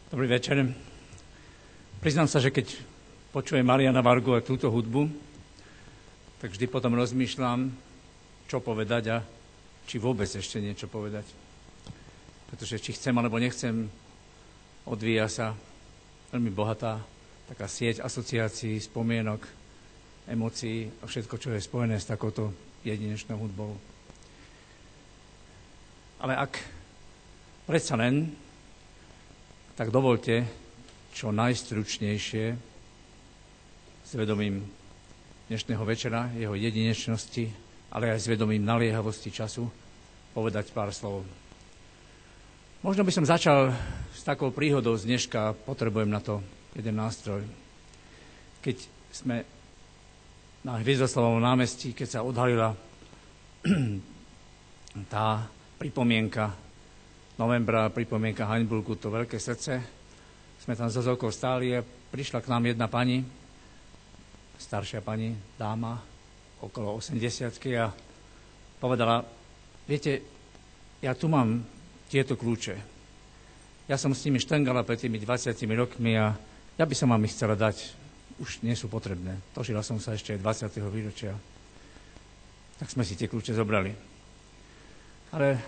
Dobrý večer. Priznám sa, že keď počujem Mariana Vargu a túto hudbu, tak vždy potom rozmýšľam, čo povedať a či vôbec ešte niečo povedať. Pretože či chcem alebo nechcem, odvíja sa veľmi bohatá taká sieť asociácií, spomienok, emócií a všetko, čo je spojené s takouto jedinečnou hudbou. Ale ak predsa len, tak dovolte čo najstručnejšie s vedomím dnešného večera, jeho jedinečnosti, ale aj s vedomím naliehavosti času povedať pár slov. Možno by som začal s takou príhodou z dneška, potrebujem na to jeden nástroj. Keď sme na Hviezdoslavovom námestí, keď sa odhalila tá pripomienka novembra, pripomienka Hainburgu, to veľké srdce, sme tam so Zovkou stáli a prišla k nám jedna pani, staršia pani, dáma, okolo 80-ky a povedala, viete, ja tu mám tieto kľúče. Ja som s nimi štengala pred tými 20 rokmi a ja by som vám ich chcela dať. Už nie sú potrebné. Dožila som sa ešte 20. výročia. Tak sme si tie kľúče zobrali. Ale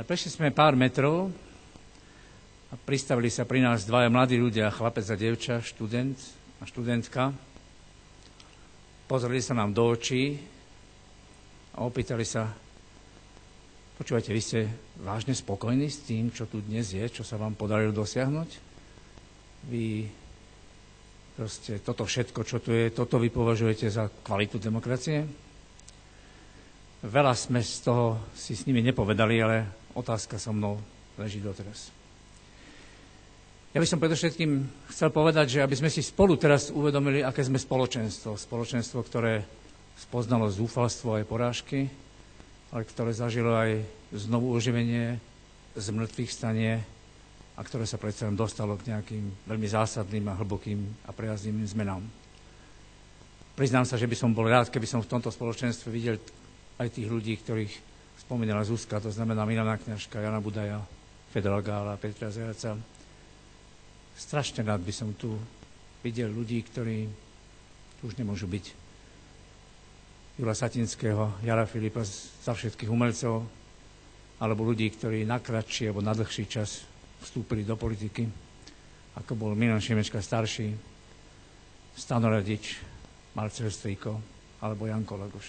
prešli sme pár metrov a pristavili sa pri nás dvaja mladí ľudia, chlapec a dievča, študent a študentka. Pozreli sa nám do očí a opýtali sa, počúvajte, vy ste vážne spokojní s tým, čo tu dnes je, čo sa vám podarilo dosiahnuť? Vy proste toto všetko, čo tu je, toto vy považujete za kvalitu demokracie? Veľa sme z toho si s nimi nepovedali, ale otázka so mnou leží doteraz. Ja by som predovšetkým chcel povedať, že aby sme si spolu teraz uvedomili, aké sme spoločenstvo. Spoločenstvo, ktoré spoznalo zúfalstvo aj porážky, ale ktoré zažilo aj znovu oživenie, z mŕtvych stanie a ktoré sa predsa len dostalo k nejakým veľmi zásadným a hlbokým a priaznivým zmenám. Priznám sa, že by som bol rád, keby som v tomto spoločenstve videl aj tých ľudí, ktorých spomínala Zuzka, to znamená Milana Kňažka, Jana Budaja, Fedora Gála, Petra Zajaca. Strašne rád by som tu videl ľudí, ktorí tu už nemôžu byť. Jura Satinského, Jara Filipa za všetkých umelcov, alebo ľudí, ktorí na kratší alebo na dlhší čas vstúpili do politiky, ako bol Milan Šimečka starší, Stano Radič, Marcel Strýko alebo Janko Lagoš.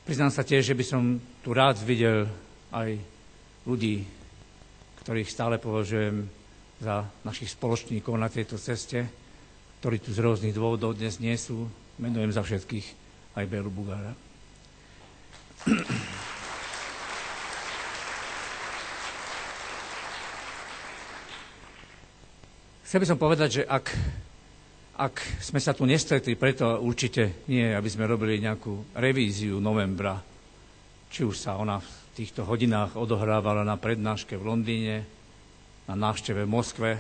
Priznám sa tiež, že by som tu rád videl aj ľudí, ktorých stále považujem za našich spoločníkov na tejto ceste, ktorí tu z rôznych dôvodov dnes nie sú. Menujem za všetkých aj Bélu Bugára. Chcel by som povedať, že ak sme sa tu nestretli, preto určite nie, aby sme robili nejakú revíziu novembra, či už sa ona v týchto hodinách odohrávala na prednáške v Londýne, na návšteve v Moskve,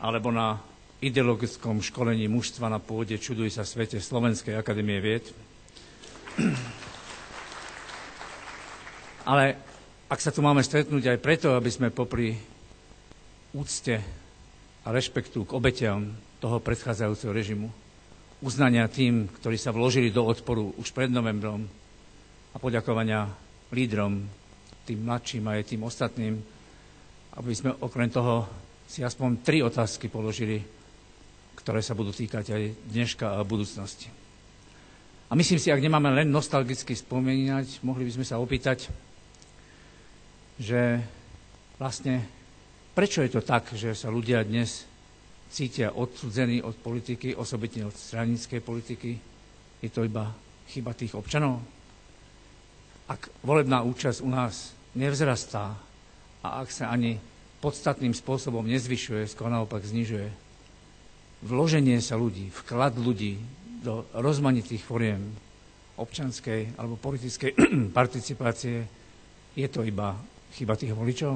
alebo na ideologickom školení mužstva na pôde Čuduj sa svete Slovenskej akadémie vied. Ale ak sa tu máme stretnúť aj preto, aby sme popri úcte a rešpektu k obetiam toho predchádzajúceho režimu, uznania tým, ktorí sa vložili do odporu už pred novembrom a poďakovania lídrom, tým mladším a aj tým ostatným, aby sme okrem toho si aspoň 3 otázky položili, ktoré sa budú týkať aj dneška a budúcnosti. A myslím si, ak nemáme len nostalgicky spomínať, mohli by sme sa opýtať, že vlastne prečo je to tak, že sa ľudia dnes cítia odsudzení od politiky, osobitne od stranickej politiky? Je to iba chyba tých občanov? Ak volebná účasť u nás nevzrastá a ak sa ani podstatným spôsobom nezvyšuje, skôr naopak znižuje, vloženie sa ľudí, vklad ľudí do rozmanitých foriem občianskej alebo politickej participácie, je to iba chyba tých voličov?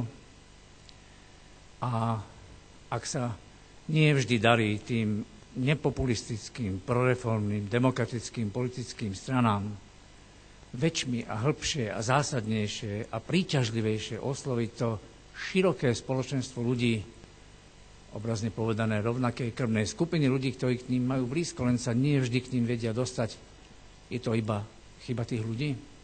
A ak sa nie vždy darí tým nepopulistickým, proreformným, demokratickým politickým stranám väčšmi a hĺbšie a zásadnejšie a príťažlivejšie osloviť to široké spoločenstvo ľudí, obrazne povedané rovnakej krvnej skupiny ľudí, ktorí k ním majú blízko, len sa nie vždy k ním vedia dostať, je to iba chyba tých ľudí?